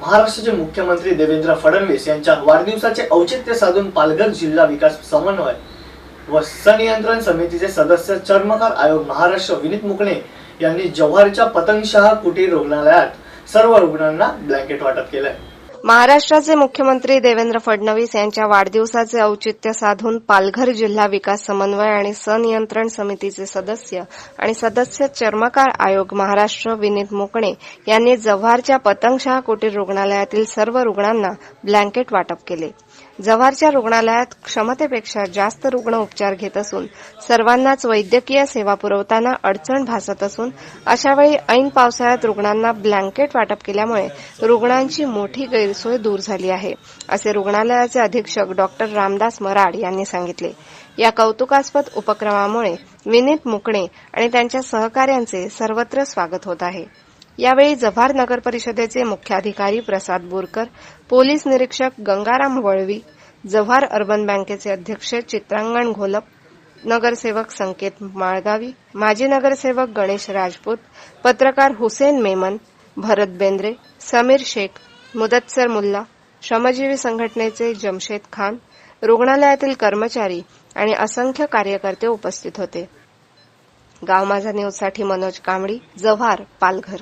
महाराष्ट्राचे मुख्यमंत्री देवेंद्र फडणवीस यांच्या वाढदिवसाचे औचित्य साधून पालघर जिल्हा विकास समन्वय व संनियंत्रण समितीचे सदस्य चर्मकार आयोग महाराष्ट्र विनीत मुकणे यांनी जव्हारच्या पतंगशाह कुटीर रुग्णालयात सर्व रुग्णांना ब्लँकेट वाटप केले। महाराष्ट्राचे मुख्यमंत्री देवेंद्र फडणवीस यांच्या वाढदिवसाचे औचित्य साधून पालघर जिल्हा विकास समन्वय आणि संनियंत्रण समितीचे सदस्य चर्मकार आयोग महाराष्ट्र विनीत मुकणे यांनी जव्हारच्या पतंगशाह कुटीर रुग्णालयातील सर्व रुग्णांना ब्लँकेट वाटप केले। जव्हारच्या रुग्णालयात क्षमतेपेक्षा जास्त रुग्ण उपचार घेत असून सर्वांनाच वैद्यकीय सेवा पुरवताना अडचण भासत असून अशावेळी ऐन पावसाळ्यात रुग्णांना ब्लँकेट वाटप केल्यामुळे रुग्णांची मोठी गैरसोय दूर झाली आहे, असे रुग्णालयाचे अधीक्षक डॉक्टर रामदास मराड यांनी सांगितले। या कौतुकास्पद उपक्रमामुळे विनीत मुकणे आणि त्यांच्या सहकाऱ्यांचे सर्वत्र स्वागत होत आहे। यावेळी जव्हार नगर परिषदेचे मुख्याधिकारी प्रसाद बोरकर, पोलीस निरीक्षक गंगाराम वळवी, जव्हार अर्बन बँकेचे अध्यक्ष चित्रांगण घोलप, नगरसेवक संकेत माळगावी, माजी नगरसेवक गणेश राजपूत, पत्रकार हुसेन मेमन, भरत बेंद्रे, समीर शेख, मुदत्सर मुल्ला, श्रमजीवी संघटनेचे जमशेद खान, रुग्णालयातील कर्मचारी आणि असंख्य कार्यकर्ते उपस्थित होते। गाव माझा न्यूजसाठी मनोज कांबळी, जव्हार, पालघर।